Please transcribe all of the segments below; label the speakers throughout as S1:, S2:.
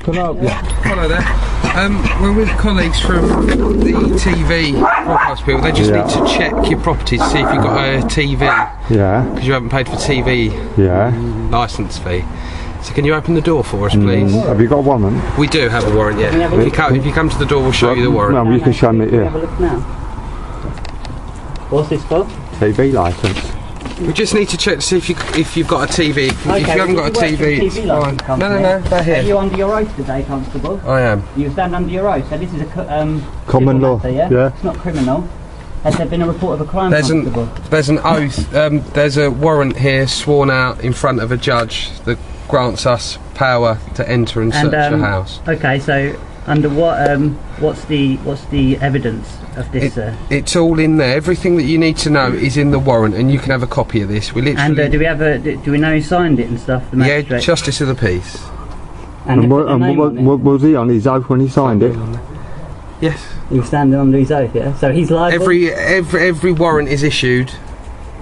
S1: Can I help you?
S2: Hello there. We're with colleagues from the TV broadcast people. They just need to check your property to see if you've got a TV.
S1: Yeah.
S2: Because you haven't paid for TV licence fee. So can you open the door for us, please?
S1: Have you got a warrant?
S2: We do have a warrant, yeah. If you come to the door, we'll show you the warrant.
S1: No, you can show me,
S3: Have a look now. What's this for?
S1: TV licence.
S2: We just need to check to see if you've got a TV. If you haven't got a TV, it's fine. No, they're here.
S3: Are you under your oath today, Constable?
S2: I am.
S3: You stand under your oath, so this is a
S1: common law,
S3: matter, yeah? It's not criminal. Has there been a report of a crime, Constable?
S2: There's an oath, there's a warrant here sworn out in front of a judge that grants us power to enter and search the house.
S3: Okay, so under what's the evidence of this?
S2: It's all in there. Everything that you need to know is in the warrant, and you can have a copy of this. We literally.
S3: And do we know who signed it and stuff? The magistrate?
S2: Yeah, Justice of the Peace.
S3: And
S1: was he on his oath when he signed it?
S2: Yes.
S3: He was standing under his oath, yeah. So he's liable.
S2: Every warrant is issued.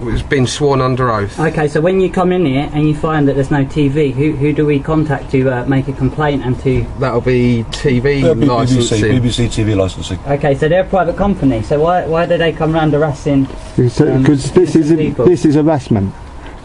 S2: It's been sworn under oath.
S3: Okay, so when you come in here and you find that there's no TV, who do we contact to make a complaint and to...
S2: That'll be TV licensing.
S4: BBC TV licensing.
S3: Okay, so they're a private company, so why do they come round harassing
S1: Because this is harassment,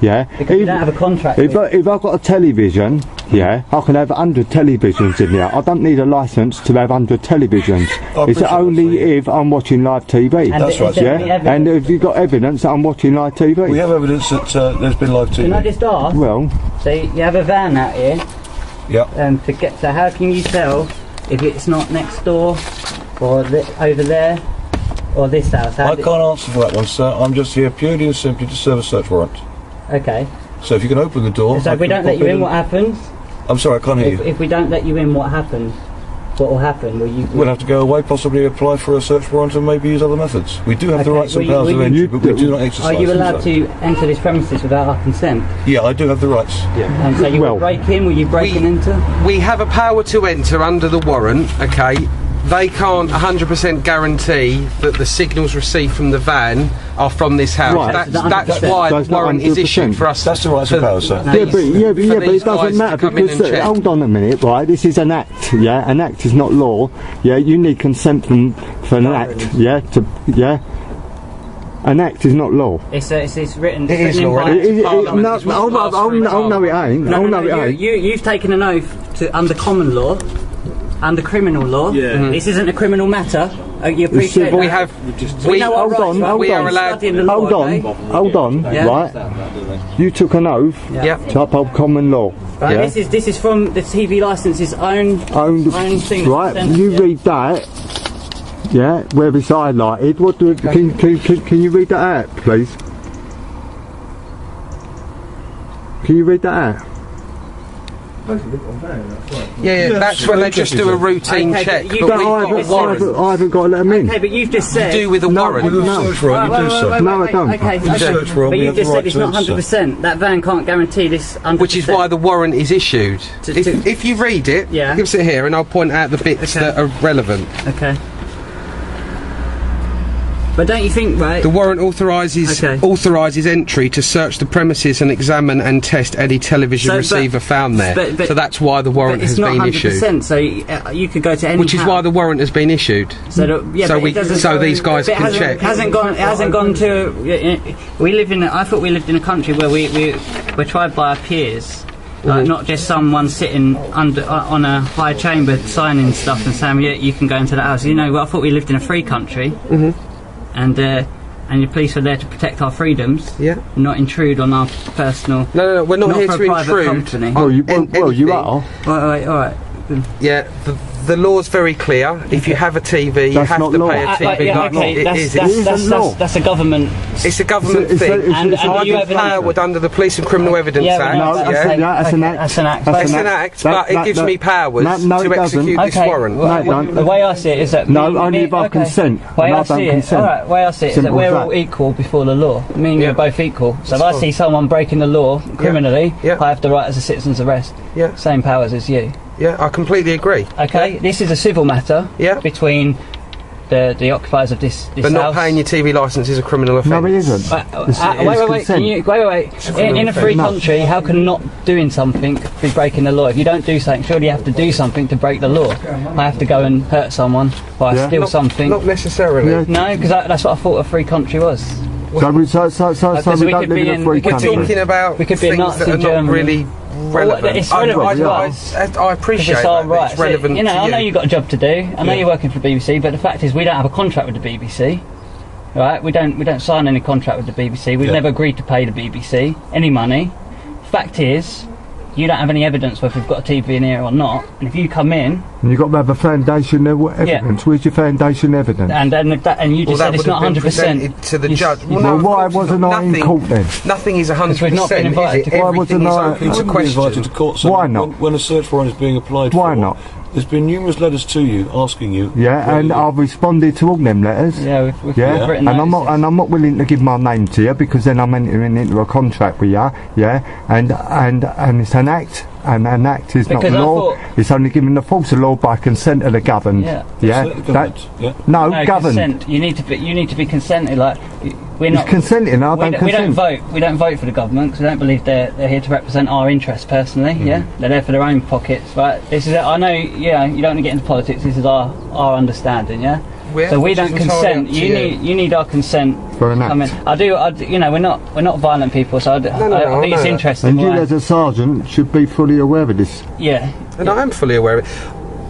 S1: yeah?
S3: Because you don't have a contract
S1: If I've got a television, yeah, I can have 100 televisions in here. I don't need a licence to have 100 televisions. It's only if I'm watching live TV.
S3: And
S4: that's right,
S1: yeah? And if you've got evidence that I'm watching live TV.
S4: We have evidence that there's been live TV.
S3: Can I just ask?
S1: Well...
S3: So you have a van out here.
S4: Yeah.
S3: So how can you tell if it's not next door, or over there, or this house?
S4: I can't answer for that one, sir. I'm just here purely and simply to serve a search warrant.
S3: Okay.
S4: So if you can open the door...
S3: So if we don't let you in, what happens?
S4: I'm sorry, I can't hear you.
S3: If we don't let you in, what happens? What will happen?
S4: We'll have to go away, possibly apply for a search warrant and maybe use other methods. We do have the rights and powers of entry, but we do not exercise them.
S3: Are you allowed to enter this premises without our consent?
S4: Yeah, I do have the rights.
S2: Yeah.
S3: And so you will break in? Will you break into?
S2: We have a power to enter under the warrant, okay? They can't 100% guarantee that the signals received from the van are from this house.
S1: Right.
S2: That's why the warrant is issued for us.
S4: That's the rights and powers, sir.
S1: But it doesn't matter because hold on a minute, right? This is an act, yeah. An act is not law, yeah. You need consent for an act, yeah. An act is not law.
S3: It's written.
S2: It is law.
S1: No, it ain't.
S3: You've taken an oath under common law. Under criminal law, this isn't a criminal matter. You appreciate that?
S2: We have.
S1: Hold on, right? You took an oath to uphold common law.
S3: Right, yeah? This is from the TV licence's own thing.
S1: Right, you read that. Yeah, where it's highlighted. Can you read that out, please? Can you read that out?
S2: Yeah, that's when they just do a routine check.
S1: I haven't got to let them in.
S3: Okay, but you've just said...
S2: You do with a warrant.
S4: With a search warrant, you do, sir.
S1: No, I don't.
S3: Okay,
S4: search warrant,
S3: but
S4: we
S3: you've
S4: have
S3: just
S4: the
S3: said it's not 100%. That van can't guarantee this 100%.
S2: Which is why the warrant is issued. If you read it, give us it here and I'll point out the bits that are relevant.
S3: Okay. But don't you think, right?
S2: The warrant authorises entry to search the premises and examine and test any television receiver found there. So that's why the warrant has been issued.
S3: It's not 100%. So you could go to any.
S2: Which is why the warrant has been issued.
S3: So
S2: these guys can check.
S3: It hasn't gone to. We live in. I thought we lived in a country where we're tried by our peers. Not just someone sitting on a high chamber signing stuff and saying, yeah, you can go into the house. You know, I thought we lived in a free country. And the police are there to protect our freedoms, not intrude on our personal...
S2: No, we're not here to intrude.
S1: Well, you are.
S3: All right.
S2: Yeah, the law's very clear. If you have a TV, you have to pay a TV.
S3: That's a government...
S2: It's a government thing.
S3: And
S2: I'm empowered under the Police and Criminal Evidence Act.
S1: That's an act.
S2: That's an act, but it gives me powers to execute this warrant.
S3: No, it don't. The way I see it is that...
S1: No, only if I consent.
S3: The way I see it is that we're all equal before the law. Me and you are both equal. So if I see someone breaking the law criminally, I have the right as a citizen's arrest. Same powers as you.
S2: Yeah, I completely agree.
S3: Okay, this is a civil matter between the occupiers of this
S2: But not
S3: house.
S2: paying your TV licence is a criminal offence.
S1: No, it isn't.
S3: Wait. In a free country, how can not doing something be breaking the law? If you don't do something, surely you have to do something to break the law. I have to go and hurt someone or I steal something.
S2: Not necessarily.
S1: Yeah.
S3: No, because that's what I thought a free country was.
S1: So we don't
S3: we
S1: live
S3: could be
S1: in a
S3: in-
S1: free
S3: we could
S2: We're
S3: be
S1: country.
S2: talking about
S3: We could be a
S2: things
S3: Nazi
S2: that are not
S3: Germany.
S2: really relevant.
S3: It's relevant to us.
S2: I appreciate
S3: It's our
S2: that.
S3: rights.
S2: It's relevant
S3: You know,
S2: to
S3: I know
S2: you.
S3: you've got a job to do. I know you're working for the BBC, but the fact is, we don't have a contract with the BBC. Right? We don't sign any contract with the BBC. We've never agreed to pay the BBC any money. Fact is, you don't have any evidence whether we've got a TV in here or not. And if you come in
S1: And you've got to have a foundation evidence. Where's your foundation evidence?
S3: and you just said it's not 100%.
S2: to the judge.
S1: Well, why wasn't I in court then?
S2: Nothing is 100%.
S3: we've not been invited to
S1: court. Why
S2: Everything
S1: wasn't
S2: is
S1: I-
S2: open
S4: It's
S2: to
S4: been invited
S2: question.
S4: to court. So
S1: Why not?
S4: When a search warrant is being applied
S1: Why
S4: for,
S1: not?
S4: there's been numerous letters to you asking you.
S1: Yeah, and I've responded to all them letters.
S3: Yeah, we've
S1: Yeah,
S3: written
S1: and
S3: notices.
S1: I'm not willing to give my name to you because then I'm entering into a contract with you. Yeah, and it's an act, and an act is
S3: Because
S1: not
S3: I
S1: law.
S3: thought-
S1: It's only given the force of law by consent of the governed.
S3: Yeah.
S1: No,
S3: No,
S1: governed.
S3: consent. You need to be consented. Like we're
S1: It's
S3: not
S1: consenting. I don't
S3: we don't
S1: consent.
S3: vote. We don't vote for the government because we don't believe they're here to represent our interests personally.
S1: Mm-hmm.
S3: Yeah, they're there for their own pockets. Right. This is. I know. Yeah, you don't want to get into politics. This is our understanding. Yeah. So we
S2: which
S3: don't
S2: is entirely
S3: consent.
S2: up to
S3: You need our consent.
S1: For an act.
S3: I mean, you know, we're not violent people. So I think it's interesting.
S1: And you,
S3: why-
S1: as a sergeant, should be fully aware of this.
S3: yeah.
S2: And I am fully aware of it.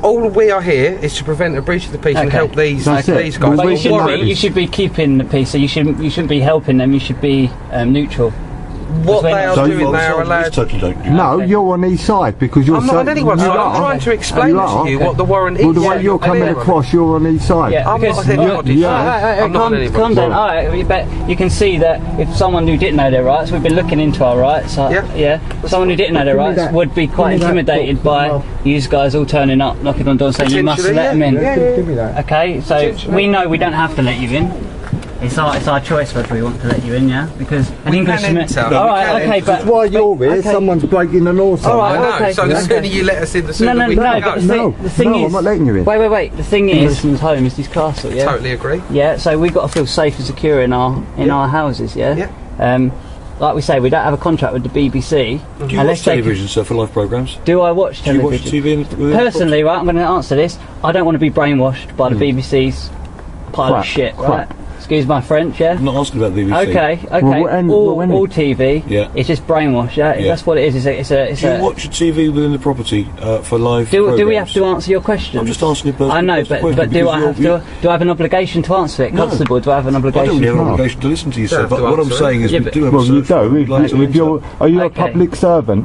S2: All we are here is to prevent a breach of the peace and
S3: Okay.
S2: help these
S1: That's it.
S2: guys.
S1: Well,
S3: But
S1: we
S2: Warrant,
S3: you should be keeping the peace. So you shouldn't be helping them. You should be neutral.
S2: what they
S3: we're
S2: are
S3: not-
S2: doing, they are allowed.
S4: Totally don't do
S1: No,
S3: Okay.
S1: you're on his side because you're.
S2: I'm not on anyone's
S1: you
S2: side.
S1: are.
S2: I'm trying to explain
S1: You
S2: to
S1: are.
S2: you what the warrant is.
S1: Well, the way you're coming
S2: clear on it.
S1: across, you're on his side.
S3: Yeah,
S2: I'm
S3: because
S2: not on anybody's
S1: yeah.
S2: side. I'm not on anybody's
S3: calm down.
S2: side.
S3: All right, but you can see that if someone who didn't know their rights, we've been looking into our rights.
S2: Yeah.
S3: Someone who didn't know their
S1: Give me
S3: rights
S1: that.
S3: would be quite
S1: Give me that
S3: intimidated
S1: book.
S3: by you guys all turning up, knocking on doors, saying you must
S2: Potentially,
S3: let them in.
S2: yeah.
S1: Give me that.
S3: Okay, so we know we don't have to let you in. It's our choice whether we want to let you in, yeah? Because an
S2: We
S3: Englishman.
S2: can enter.
S3: All
S2: No, we
S3: right,
S2: can
S3: okay,
S2: enter.
S3: but
S1: That's why you're here.
S3: okay.
S1: Someone's breaking the law.
S3: All
S1: somewhere.
S3: right,
S2: I know.
S3: okay.
S2: So the sooner you let us in, the sooner
S3: No,
S2: we can
S3: but
S2: go.
S3: the thing
S1: No,
S3: is,
S1: I'm not letting you in.
S3: Wait. The thing is, Englishman's home is his castle, yeah.
S2: Totally agree.
S3: Yeah, so we've got to feel safe and secure in our houses, yeah?
S2: Yeah.
S3: Like we say, we don't have a contract with the BBC.
S4: Do you watch television, sir, for live programmes?
S3: Do I watch
S4: Do you
S3: television?
S4: watch TV? Within
S3: Personally, right, I'm going to answer this. I don't want to be brainwashed by the BBC's pile
S1: Crap,
S3: of shit,
S1: crap.
S3: right? Excuse my French, yeah?
S4: I'm not asking about the BBC.
S3: Okay.
S1: when
S3: All TV,
S4: Yeah.
S3: it's just brainwash, yeah?
S4: Yeah.
S3: That's what it is. It's a
S4: Do you watch your TV within the property for live
S3: do we have
S4: programmes?
S3: to answer your question?
S4: I'm just asking you a
S3: I know,
S4: personal question
S3: but do
S4: because
S3: I have
S4: you're-
S3: to? Do I have an obligation to answer it,
S4: No.
S3: Constable? Do I have an
S4: I don't
S3: obligation?
S4: really have an
S1: No.
S4: obligation to listen to you,
S2: Don't
S4: sir,
S2: have
S4: but
S2: to
S4: what I'm
S2: answer it.
S4: saying is
S3: Yeah,
S4: we
S3: but-
S4: do have a
S1: Well, you
S4: search warrant.
S1: do.
S4: We'd like to
S1: If you're,
S4: enter.
S1: are you a
S3: Okay.
S1: public servant?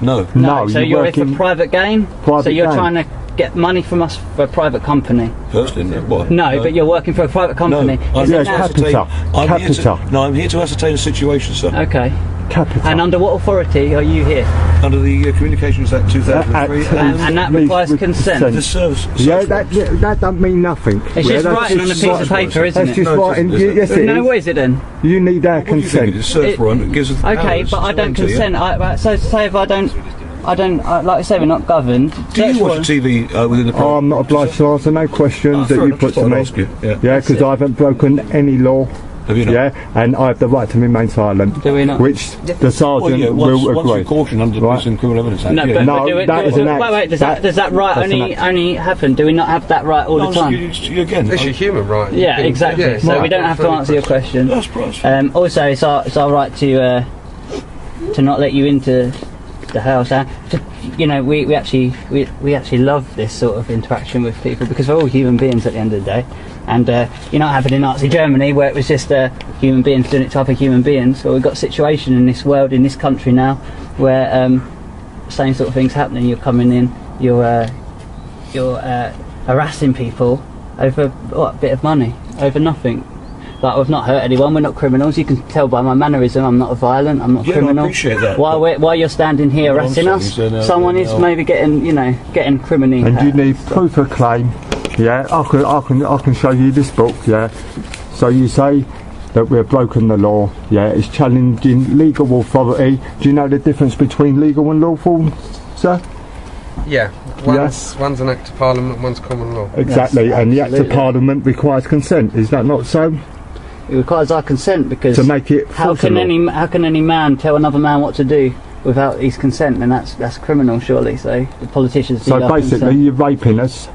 S4: No.
S1: No,
S3: So
S1: you
S3: you're
S1: work
S3: here for
S1: in
S3: private gain.
S1: private
S3: So you're
S1: gain.
S3: trying to get money from us for a private company.
S4: Personally, no. What?
S3: No, but you're working for a private company.
S4: No,
S3: Is
S1: Yeah,
S3: it
S1: it's
S3: now?
S1: capital. Capital.
S4: I'm here to ascertain a situation, sir.
S3: Okay.
S1: capital.
S3: And under what authority are you here?
S4: Under the Communications Act 2003
S3: And that requires consent.
S4: the service.
S1: Yeah,
S4: search warrant.
S1: that don't mean nothing.
S3: It's
S1: Yeah,
S3: just
S1: that's
S3: writing on a
S1: just
S3: piece of
S4: right.
S3: paper, isn't
S1: That's
S3: it?
S1: just
S4: No,
S1: writing.
S4: it's-
S1: Yes, it
S3: No,
S1: is.
S3: what is it then?
S1: You need our
S4: What do you think?
S1: consent.
S4: It's a search warrant. It gives us
S3: Okay,
S4: powers
S3: but I
S4: to
S3: don't
S4: enter, yeah?
S3: consent. Right, so say if I don't, like I say, we're not governed.
S4: Do you
S3: Search
S4: watch
S3: warrant-
S4: TV within the property?
S1: Oh, I'm not obliged to answer no questions
S4: fair
S1: that you
S4: enough,
S1: put
S4: just
S1: to
S4: thought
S1: me.
S4: I'd ask you, yeah.
S1: Yeah, because I haven't broken any law.
S4: Have you not?
S1: Yeah, and I have the right to remain silent.
S3: Do we not?
S1: Which the sergeant
S4: Well, yeah,
S1: will
S4: once
S1: agree.
S4: you're cautioned under the
S1: Right.
S4: Police and Criminal Evidence Act.
S3: No,
S4: yeah.
S3: but,
S1: No,
S3: do it,
S1: that
S3: do,
S1: is an
S3: wait,
S1: act.
S3: wait, does that right
S1: That's an
S3: only
S1: act.
S3: only happen? Do we not have that right all the
S4: No,
S3: time?
S4: you again.
S2: It's a human right.
S3: Yeah, exactly.
S2: Yeah,
S3: so
S2: right.
S3: we don't have to answer your question.
S4: That's right.
S3: Also, it's our right to not let you into the house. You know, we actually love this sort of interaction with people because we're all human beings at the end of the day. And you're not having in Nazi Germany where it was just human beings doing it to other human beings. Well, we've got a situation in this world, in this country now, where same sort of things happening. You're coming in, you're harassing people over a bit of money, over nothing. Like, we've not hurt anyone, we're not criminals. You can tell by my mannerism I'm not violent, I'm not
S4: Yeah,
S3: criminal.
S4: I appreciate that.
S3: While you're standing here
S4: Well, I'm
S3: harassing
S4: sorry,
S3: us,
S4: so now-
S3: someone is
S4: now-
S3: maybe getting criminally
S1: And you
S3: hurt.
S1: need proof of claim. Yeah, I can show you this book. Yeah, so you say that we've broken the law. Yeah, it's challenging legal authority. Do you know the difference between legal and lawful, sir?
S2: Yeah, one's an Act of Parliament, one's common law.
S1: Exactly,
S3: Yes,
S1: and the Act of
S3: absolutely.
S1: Parliament requires consent. Is that not so?
S3: It requires our consent because
S1: To make it
S3: how
S1: force a
S3: can
S1: law.
S3: how can any man tell another man what to do without his consent? And that's criminal, surely. So the politicians
S1: So
S3: need our
S1: basically,
S3: consent.
S1: you're raping us.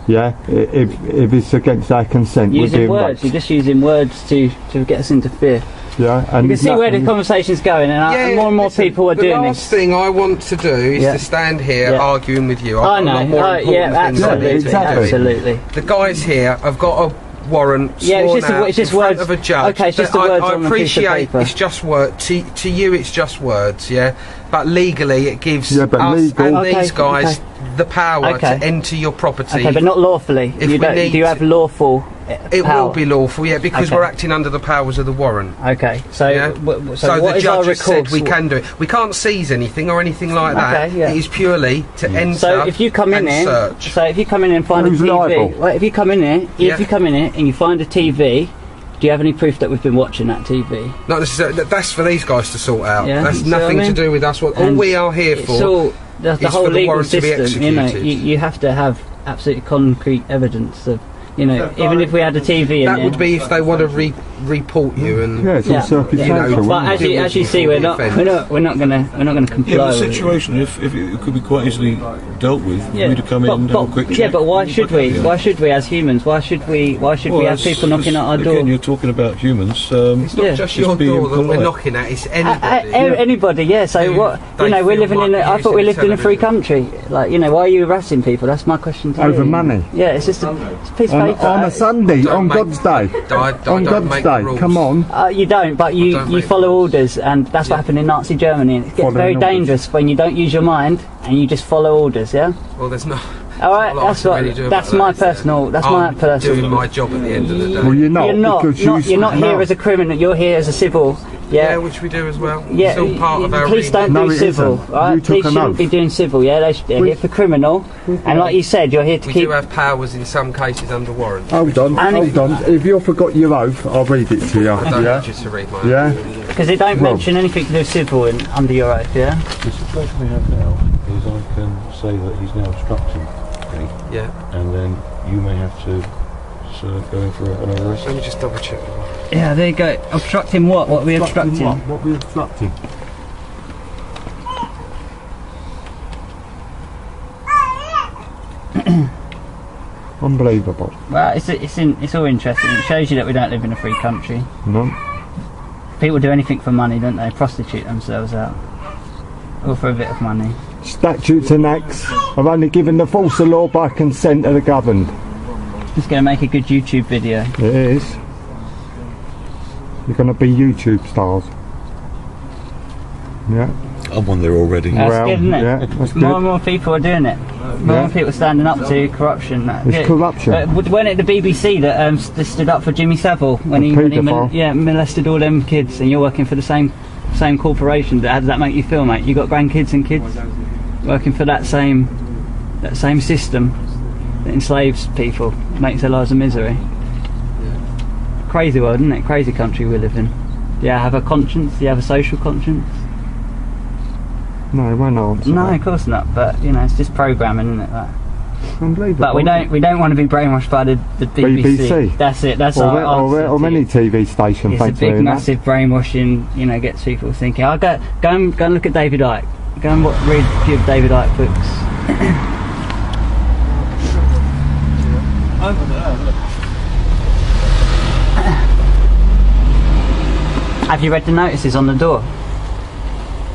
S1: Yeah, if it's against our consent, we're
S3: Using
S1: being
S3: words,
S1: raped.
S3: you're just using words to get us into fear.
S1: Yeah, and
S3: You can see where the
S1: nothing-
S3: conversation's going, and more and more
S2: listen,
S3: people are
S2: the
S3: doing
S2: last
S3: this.
S2: thing I want to do is
S3: Yeah.
S2: to stand here
S3: Yeah.
S2: arguing with you. I've
S3: I
S2: got a lot
S3: know,
S2: more important
S3: yeah,
S2: things I need to be
S1: Exactly.
S2: doing.
S3: absolutely.
S2: The guys here have got a warrant
S3: Yeah,
S2: sworn
S3: it's just
S2: out
S3: it's just
S2: in front
S3: words.
S2: of a judge.
S3: Okay, it's just the
S2: That
S3: words
S2: I
S3: on a piece of
S2: appreciate
S3: paper.
S2: it's just word to you. It's just words, yeah. But legally, it gives
S1: Yeah, but
S2: us
S1: legal-
S2: and
S3: Okay,
S2: these guys
S3: okay.
S2: the power
S3: Okay.
S2: to enter your property.
S3: Okay, but not lawfully.
S2: If
S3: You
S2: we
S3: don't,
S2: need
S3: do you have
S2: to-
S3: lawful
S2: It
S3: power?
S2: will be lawful, yeah, because
S3: Okay.
S2: we're acting under the powers of the warrant.
S3: Okay, so
S2: Yeah.
S3: so, what
S2: the
S3: is our
S2: judge has said
S3: recourse?
S2: we can do it. We can't seize anything or anything like that.
S3: Okay, yeah.
S2: It is purely to enter
S3: So if you come in
S2: and
S3: here,
S2: search.
S3: so if you come in and find
S1: Who's
S3: a TV,
S1: liable?
S3: well, if you come in here,
S2: Yeah.
S3: if you come in here and you find a TV, do you have any proof that we've been watching that TV?
S2: Not necessarily. That's for these guys to sort out.
S3: Yeah,
S2: That's
S3: you see what I
S2: nothing
S3: mean?
S2: to do with us. All
S3: And
S2: we are here
S3: It's
S2: for.
S3: all the
S2: is
S3: whole
S2: for the
S3: legal
S2: warrant to be
S3: system. You know,
S2: executed.
S3: you have to have absolutely concrete evidence of, you know, even if we had a TV in
S2: That
S3: there.
S2: would be if they want to report you and.
S1: Yeah, it's all
S3: Yeah,
S1: circumstantial.
S2: yeah.
S3: But as you see, we're not gonna comply.
S4: Yeah, the
S3: with it.
S4: situation, if it could be quite easily dealt with,
S3: Yeah,
S4: we'd come in and have a quick check.
S3: yeah, but why should we?
S4: Yeah.
S3: Why should we as humans? Why should we have
S4: that's-
S3: people knocking at our door?
S4: Again, you're talking about humans.
S2: It's not
S3: Yeah.
S2: just
S4: Just
S2: your
S4: being
S2: door that we're
S4: polite.
S2: knocking at. It's anybody.
S3: Anybody, yeah. So
S2: Who
S3: what?
S2: they
S3: You know, we're
S2: feel
S3: living in.
S2: might be
S3: I thought we
S2: using
S3: lived in a free
S2: television.
S3: country. Like, you know, why are you harassing people? That's my question to you.
S1: Over money.
S3: Yeah, it's just it's a piece of
S1: On,
S3: paper.
S1: on a Sunday,
S2: Don't
S1: on
S2: make-
S1: God's day.
S2: I
S1: On
S2: don't
S1: God's
S2: make
S1: day,
S2: rules.
S1: come on.
S3: You don't, but
S2: don't
S3: you
S2: make
S3: follow orders, and that's what happened in Nazi Germany. And it gets
S1: Following
S3: very
S1: orders.
S3: dangerous when you don't use your mind and you just follow orders. Yeah.
S2: Well, there's no.
S3: All right,
S2: not a lot I
S3: that's
S2: can
S3: what.
S2: really do
S3: That's
S2: about
S3: my
S2: that, is there?
S3: personal. That's
S2: I'm
S3: my personal.
S2: doing my job at the end of the day.
S1: Well, you're not.
S3: You're not.
S1: because
S3: You're not here
S1: no.
S3: as a criminal. You're here as a civil.
S2: Yeah,
S3: Yeah.
S2: which we do as well.
S3: Yeah,
S2: It's all part of our
S3: police don't
S2: remit.
S1: No,
S3: do
S1: it
S3: civil,
S1: isn't.
S3: right?
S1: You took
S3: Police
S1: an
S3: shouldn't
S1: oath.
S3: be doing civil, yeah? They're here for criminal, and like you said, you're here to
S2: We
S3: keep...
S2: do have powers in some cases under warrant.
S1: Hold on,
S3: And
S1: hold on. If you forgot your oath, I'll read it to you.
S2: I don't
S1: Yeah?
S2: need you to read my
S1: Yeah?
S3: Because they don't
S1: Well-
S3: mention anything to do with civil under your oath, yeah?
S5: The situation we have now is I can say that he's now obstructing me,
S2: Yeah.
S5: and then you may have to go in for an arrest.
S2: Let me just double check.
S3: Yeah, there you go. Obstructing what? What are we obstructing?
S1: What we obstructing? Unbelievable.
S3: Well, it's all interesting. It shows you that we don't live in a free country.
S1: No?
S3: People do anything for money, don't they? Prostitute themselves out. All for a bit of money.
S1: Statutes and acts are only given the force of law by consent of the governed.
S3: It's going to make a good YouTube video.
S1: It is. You're going to be YouTube stars. Yeah.
S4: I'm on there already.
S3: That's
S1: Well,
S3: good, isn't it?
S1: yeah, that's
S3: More
S1: good.
S3: and more people are doing it. More and
S1: Yeah.
S3: more people standing up to corruption.
S1: It's corruption.
S3: When it the BBC that stood up for Jimmy Savile when he
S1: paedophile.
S3: molested all them kids, and you're working for the same corporation. How does that make you feel, mate? You got grandkids and kids working for that same system that enslaves people, makes their lives a misery. Crazy world, isn't it? Crazy country we live in. Do you have a conscience? Do you have a social conscience?
S1: No, it won't answer.
S3: No,
S1: that.
S3: of course not. But you know, it's just programming, isn't it? That?
S1: Unbelievable.
S3: But we don't want to be brainwashed by the BBC.
S1: BBC.
S3: That's it. That's
S1: Or,
S3: our answer
S1: or
S3: to
S1: any
S3: it.
S1: TV station,
S3: It's a
S1: thanks
S3: big,
S1: very much.
S3: massive brainwashing. You know, gets people thinking. I'll go and look at David Icke. Go and read a few of David Icke books. Have you read the notices on the door?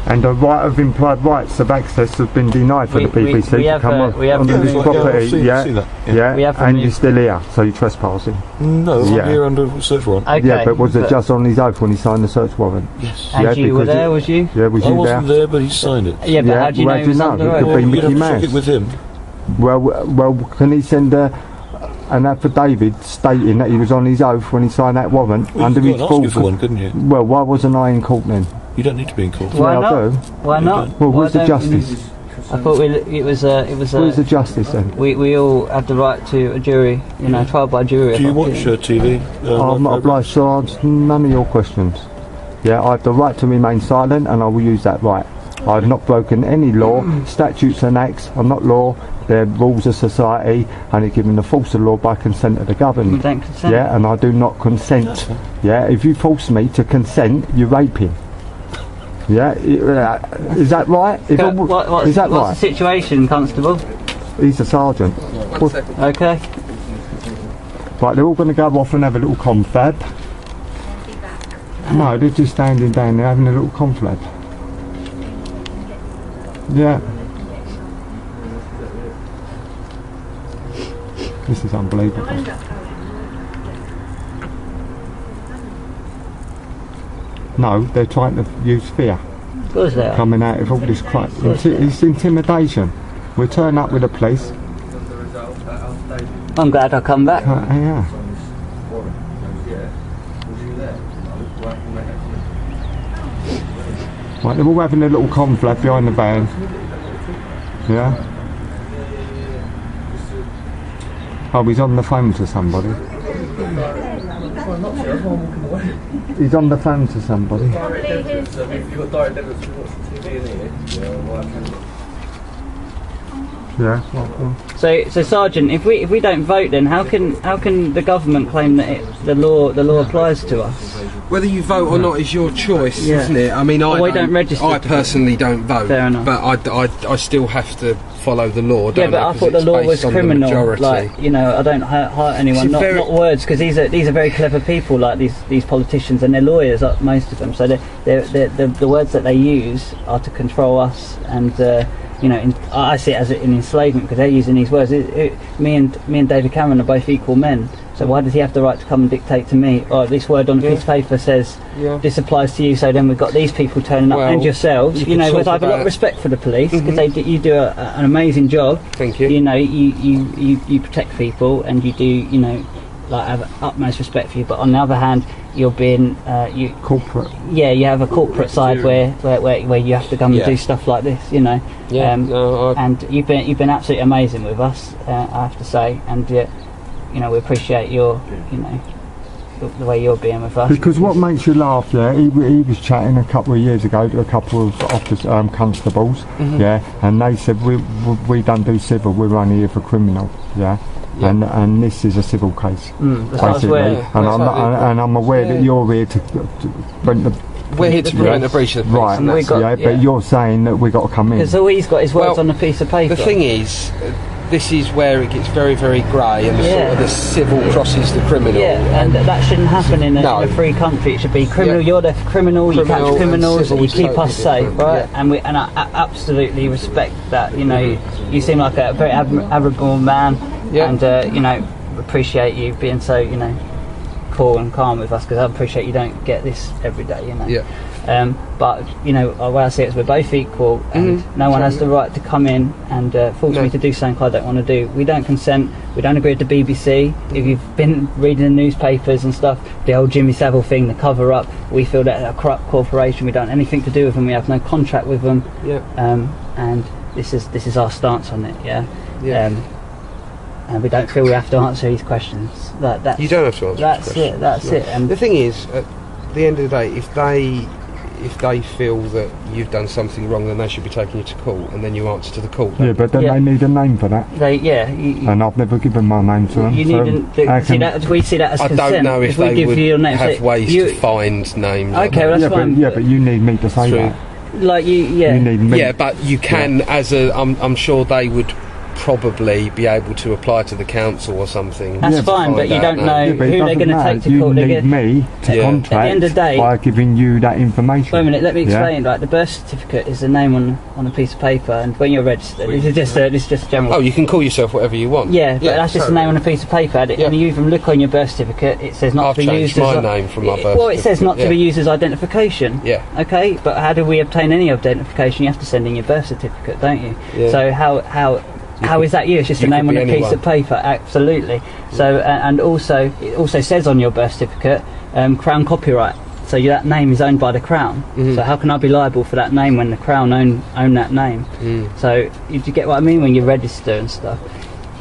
S1: And the right of implied rights of access has been denied for
S3: We-
S1: the BBC
S3: we
S1: to
S3: have,
S1: come
S3: we have
S1: onto
S3: to-
S1: this
S3: Yeah,
S4: I've
S1: property.
S4: seen that.
S1: Yeah,
S3: We have to
S1: and
S3: move-
S1: you're still here, so you're trespassing.
S4: No,
S1: Yeah.
S4: I'm here under search warrant.
S3: Okay.
S1: Yeah, but was it just on his oath when he signed the search warrant?
S4: Yes.
S3: And
S1: Yeah,
S3: you were
S1: because
S3: there,
S1: it-
S3: was you?
S1: Yeah, was
S4: I
S1: you
S4: wasn't
S1: there?
S4: there, but he signed it.
S3: Yeah, but
S1: Yeah,
S3: how do you
S1: well,
S3: know
S1: how
S3: he
S1: do
S3: was
S1: you know?
S3: under
S1: It
S3: oath?
S1: could be
S4: Well,
S1: Mickey
S4: you'd have to check
S1: Mouse.
S4: it with him.
S1: Well, can he send an affidavit stating that he was on his oath when he signed that warrant
S4: Well,
S1: under
S4: you
S1: his
S4: could ask you
S1: full?
S4: for one, couldn't you?
S1: Well, why wasn't I in court then?
S4: You don't need to be in court.
S3: Why
S1: Yeah, I
S3: not?
S1: do.
S3: Why not?
S1: Well,
S3: Why
S1: where's the
S3: don't
S1: justice?
S3: I thought it was
S1: Where's the justice then?
S3: we all have the right to a jury, you know, trial by jury.
S4: Do you
S3: if I
S4: watch
S3: think.
S4: TV?
S1: I'm not obliged to answer none of your questions. Yeah, I have the right to remain silent, and I will use that right. I've not broken any law. Statutes and acts are not law. They're rules of society, and they're given the force of law by consent of the governed.
S3: We don't consent.
S1: Yeah, and I do not consent. Yeah, if you force me to consent, you're raping. Yeah, is that right? Is that
S3: What's
S1: right?
S3: the situation, Constable?
S1: He's a sergeant.
S3: Okay.
S1: Right, they're all going to go off and have a little confab. No, they're just standing down there having a little confab. Yeah. This is unbelievable. No, they're trying to use fear.
S3: Of course they are.
S1: Coming out of all this crap. It's intimidation. We'll turn up with the police.
S3: I'm glad I come back.
S1: Yeah. Right, they're all having a little confab behind the van. Yeah. Oh, he's on the phone to somebody. He's on the phone to somebody. Yeah.
S3: So Sergeant, if we don't vote, then how can the government claim that the law applies to us?
S2: Whether you vote or not is your choice, isn't it? I mean,
S3: we don't register.
S2: I personally don't vote.
S3: Fair enough.
S2: But I still have to follow the law. Don't
S3: But I thought the law was criminal. Like, you know, I don't hurt anyone. Not words, because these are very clever people. Like these politicians, and they're lawyers, most of them. So the words that they use are to control us, and you know, I see it as an enslavement because they're using these words. Me and David Cameron are both equal men. So why does he have the right to come and dictate to me? Oh, this word on a piece of paper says this applies to you. So then we've got these people turning up, and yourselves. You know, because I have a lot of respect for the police because you do an amazing job.
S2: Thank you.
S3: You know, you protect people, and you do, you know, like have utmost respect for you. But on the other hand, you're being
S1: corporate.
S3: Yeah, you have a corporate side where you have to come and do stuff like this. You know.
S2: Yeah.
S3: And you've been absolutely amazing with us. I have to say, and you know, we appreciate your, you know, the way you're being with us.
S1: Because what makes you laugh, yeah, he was chatting a couple of years ago to a couple of officers, constables, yeah, and they said we don't do civil, we're only here for criminal, yeah. And this is a civil case, basically. And I'm aware that you're here to prevent the.
S2: We're here to prevent a breach of the peace.
S1: Right, but you're saying that we've got to come in.
S3: Because all he's got is words on a piece of paper.
S2: The thing is, this is where it gets very, very grey, and sort of the civil crosses the criminal.
S3: Yeah, and that shouldn't happen in a free country. It should be criminal. You're the criminal. You catch criminals. You keep us safe, right? And I absolutely respect that. You know, you seem like a very admirable man, and you know, appreciate you being so, you know, cool and calm with us, because I appreciate you don't get this every day, you know. But you know, the way I see it is we're both equal, and no one has the right to come in and force me to do something I don't want to do. We don't consent. We don't agree with the BBC. If you've been reading the newspapers and stuff, the old Jimmy Savile thing, the cover up, we feel that they're a corrupt corporation. We don't have anything to do with them. We have no contract with them. And this is our stance on it. And we don't feel we have to answer these questions.
S2: You don't have to answer
S3: that's
S2: these questions.
S3: That's it. And
S2: the thing is, at the end of the day, if they feel that you've done something wrong, then they should be taking you to court, and then you answer to the court.
S1: Yeah, but then they need a name for that. And I've never given my name to them.
S3: You needn't. We see that as consent.
S2: I don't know if they would have ways to find names.
S3: Okay, well, that's fine.
S1: But you need me to say that.
S3: Like you need
S1: me.
S2: Yeah, but you can I'm sure they would probably be able to apply to the council or something.
S3: That's fine, but you don't know who they're going to take to court.
S1: You need me to contract
S3: at the end of the day,
S1: by giving you that information.
S3: Wait a minute, let me explain. Like, the birth certificate is a name on a piece of paper, and when you're registered, this is just general.
S2: Oh, you can call yourself whatever you want.
S3: Yeah, but that's just a name on a piece of paper. And you even look on your birth certificate, it says not to be used as...
S2: I've changed my name from my birth certificate.
S3: Well, it says not to be used as identification.
S2: Yeah.
S3: Okay, but how do we obtain any identification? You have to send in your birth certificate, don't you?
S2: Yeah.
S3: So how is that you? It's just a name on a piece of paper. Absolutely. So and also it also says on your birth certificate, Crown copyright. So that name is owned by the Crown. So how can I be liable for that name when the Crown own that name? So you get what I mean when you register and stuff.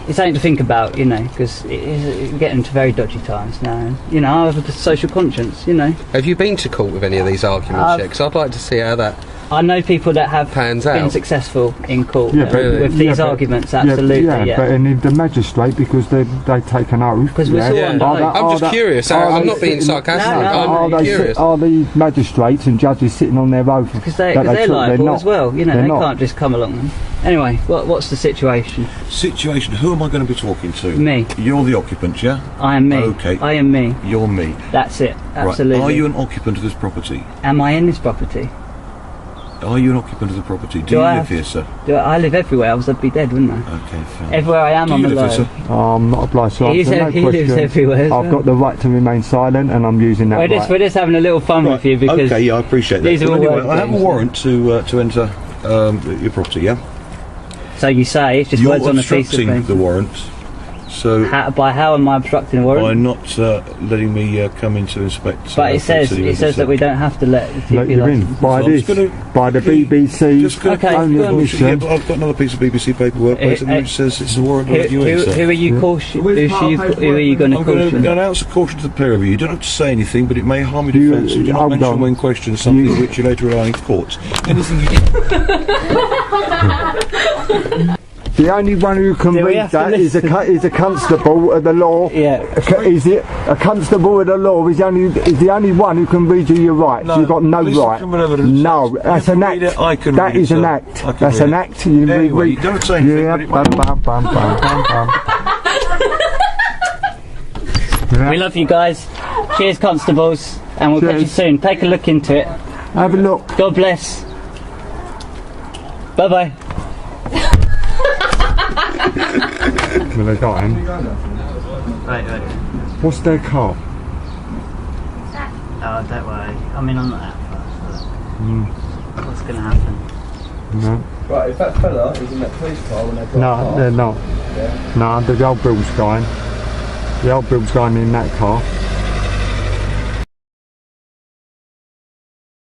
S3: It's something to think about, you know, because we're getting into very dodgy times now. And, you know, I have a social conscience, you know.
S2: Have you been to court with any of these arguments yet? Because I'd like to see how that
S3: I know people that have
S2: Pans
S3: been
S2: out.
S3: successful in court
S1: Yeah, but-
S3: with these
S1: yeah, but-
S3: arguments. Absolutely, yeah.
S1: But in the magistrate, because they take an oath.
S3: Because we're still under oath.
S2: I'm just curious. I'm not being sarcastic. I'm curious.
S1: Are the magistrates and judges sitting on their oath?
S3: Because they're
S1: that they took?
S3: liable
S1: They're
S3: as well. You know,
S1: They're
S3: they
S1: not.
S3: can't just come along. Anyway, what's the situation?
S4: Situation, who am I going to be talking to?
S3: Me.
S4: You're the occupant, yeah?
S3: I am me.
S4: Okay.
S3: I am me.
S4: You're me.
S3: That's it. Absolutely.
S4: Right. Are you an occupant of this property?
S3: Am I in this property?
S4: Are you an occupant of the property? Do you live here, sir?
S3: I live everywhere, else I'd be dead, wouldn't I?
S4: Okay, fine.
S3: Everywhere I am,
S4: Do
S3: I'm
S4: you live
S3: alive.
S4: here, sir?
S1: I'm not obliged to
S3: He
S1: answer no
S3: lives
S1: question.
S3: everywhere as
S1: I've
S3: well.
S1: got the right to remain silent, and I'm using that right.
S3: We're just having a little fun with you because
S4: okay, yeah, I appreciate that.
S3: these are
S4: Well,
S3: all
S4: anyway,
S3: work
S4: I have a
S3: games.
S4: warrant to enter your property, yeah?
S3: So you say, it's just
S4: You're
S3: words on a piece of
S4: obstructing
S3: paper.
S4: the warrant, so
S3: By how am I obstructing the warrant?
S4: by not letting me come in to inspect.
S3: But it says that we don't have to let the
S1: Let
S3: TP
S1: you in
S3: license.
S1: by
S4: So I'm
S1: this,
S4: just gonna-
S1: by the BBC.
S4: Just gonna
S3: Okay,
S1: only
S3: go on.
S4: Yeah,
S1: admission.
S4: but I've got another piece of BBC paperwork basically which says it's a warrant to let you in, sir.
S3: Who are you caution? Who are you going to
S4: I'm going
S3: caution?
S4: to announce a caution to the pair of you. You don't have to say anything, but it may harm your
S1: You-
S4: defence. You do not
S1: hold
S4: mention
S1: on.
S4: when questioned something which you later rely in court. Anything you
S1: The only one who can
S3: Do we
S1: read
S3: have to
S1: that is a constable of the law.
S3: Yeah.
S1: Is it a constable of the law? Is the only one who can read you your rights.
S4: No,
S1: You've got no
S4: police
S1: right.
S4: criminal evidence.
S1: No, that's
S4: You
S1: an
S4: can
S1: act.
S4: read it, I can
S1: That
S4: read it,
S1: is an
S4: sir.
S1: act.
S4: I can
S1: That's
S4: read
S1: an
S4: it.
S1: act. You
S4: Anyway,
S1: read.
S4: you don't say anything,
S1: Yeah.
S4: but it
S1: Bum, bum, bum, bum, bum, bum.
S3: We love you guys. Cheers, constables, and we'll catch you
S1: Cheers.
S3: soon. Take a look into it.
S1: Have a look.
S3: God bless. Bye bye.
S1: Well, they got him.
S3: Right.
S1: What's their car?
S3: Oh, don't worry. I mean, I'm not that fast. What's going to happen?
S1: No.
S6: Right, if that fella is in that police car when they got
S1: No, they're not. No, the old Bill's guy. The old Bill's guy in that car.